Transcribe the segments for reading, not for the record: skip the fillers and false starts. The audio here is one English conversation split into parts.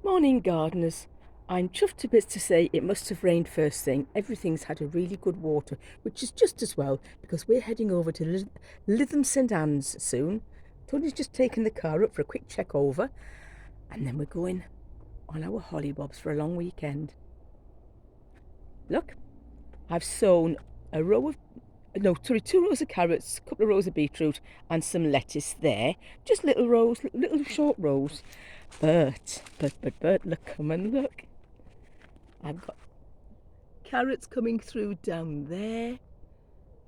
Morning gardeners. I'm chuffed to bits to say it must have rained first thing. Everything's had a really good water, which is just as well because we're heading over to Lytham St Anne's soon. Tony's just taken the car up for a quick check over and then we're going on our hollybobs for a long weekend. Look, I've sown two rows of carrots, a couple of rows of beetroot and some lettuce there. Just little rows, little short rows. But, look, come and look. I've got carrots coming through down there.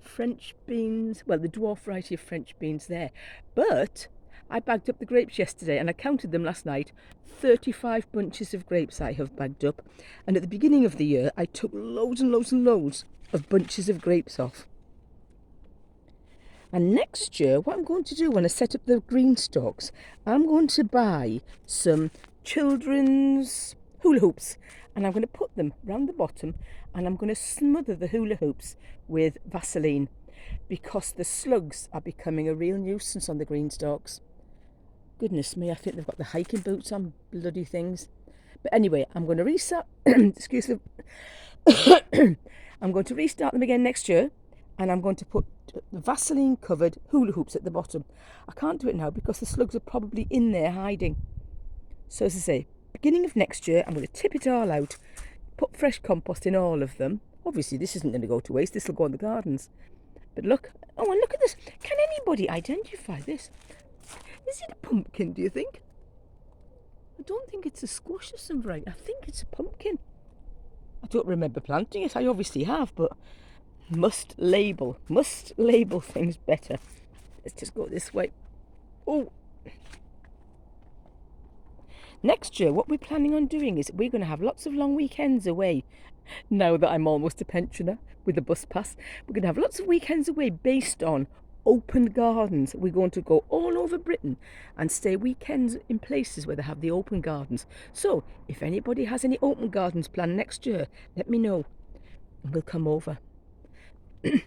French beans, well, the dwarf variety of French beans there. But I bagged up the grapes yesterday and I counted them last night. 35 bunches of grapes I have bagged up. And at the beginning of the year, I took loads and loads and loads of bunches of grapes off. And next year, what I'm going to do when I set up the green stalks, I'm going to buy some children's hula hoops and I'm going to put them round the bottom and I'm going to smother the hula hoops with Vaseline because the slugs are becoming a real nuisance on the green stalks. Goodness me, I think they've got the hiking boots on, bloody things. But anyway, I'm going to restart, excuse me, I'm going to restart them again next year and I'm going to put the Vaseline covered hula hoops at the bottom. I can't do it now because the slugs are probably in there hiding. So as I say, beginning of next year, I'm going to tip it all out, put fresh compost in all of them. Obviously, this isn't going to go to waste. This will go in the gardens. But look, oh, and look at this. Can anybody identify this? Is it a pumpkin, do you think? I don't think it's a squash of some variety. I think it's a pumpkin. I don't remember planting it. I obviously have, but must label things better. Let's just go this way. Oh. Next year, what we're planning on doing is we're going to have lots of long weekends away. Now that I'm almost a pensioner with a bus pass, we're going to have lots of weekends away based on open gardens. We're going to go all over Britain and stay weekends in places where they have the open gardens. So if anybody has any open gardens planned next year, let me know and we'll come over.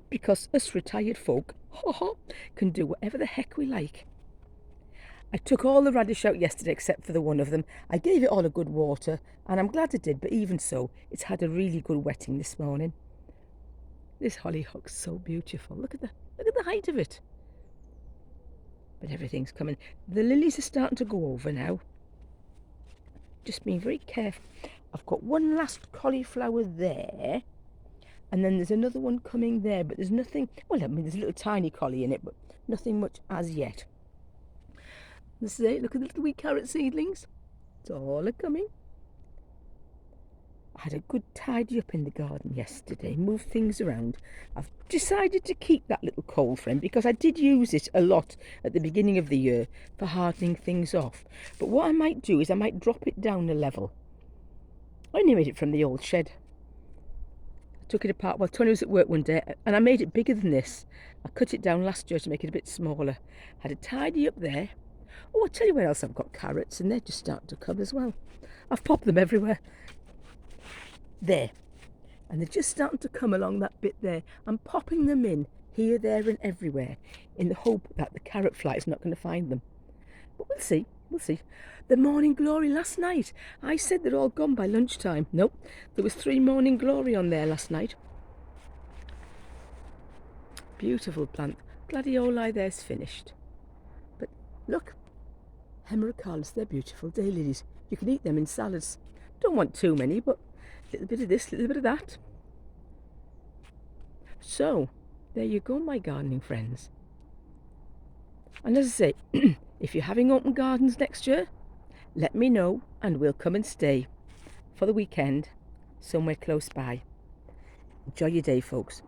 Because us retired folk can do whatever the heck we like. I took all the radish out yesterday except for the one of them. I gave it all a good water and I'm glad I did, but even so, it's had a really good wetting this morning. This hollyhock's so beautiful. Look at the height of it. But everything's coming. The lilies are starting to go over now. Just being very careful. I've got one last cauliflower there. And then there's another one coming there, but there's nothing, well, I mean, there's a little tiny collie in it, but nothing much as yet. This is it, look at the little wee carrot seedlings. It's all a-coming. I had a good tidy up in the garden yesterday, moved things around. I've decided to keep that little coal frame because I did use it a lot at the beginning of the year for hardening things off. But what I might do is I might drop it down a level. I only made it from the old shed. Took it apart while Tony was at work one day and I made it bigger than this. I cut it down last year to make it a bit smaller. Had a tidy up there. Oh, I'll tell you where else I've got carrots and they're just starting to come as well. I've popped them everywhere. There. And they're just starting to come along that bit there. I'm popping them in here, there and everywhere in the hope that the carrot fly is not going to find them. But we'll see. We'll see. The morning glory last night. I said they're all gone by lunchtime. Nope. There was 3 morning glory on there last night. Beautiful plant. Gladioli there's finished. But look. Hemerocallis, they're beautiful daylilies. You can eat them in salads. Don't want too many, but a little bit of this, a little bit of that. So, there you go, my gardening friends. And as I say, if you're having open gardens next year, let me know and we'll come and stay for the weekend somewhere close by. Enjoy your day, folks.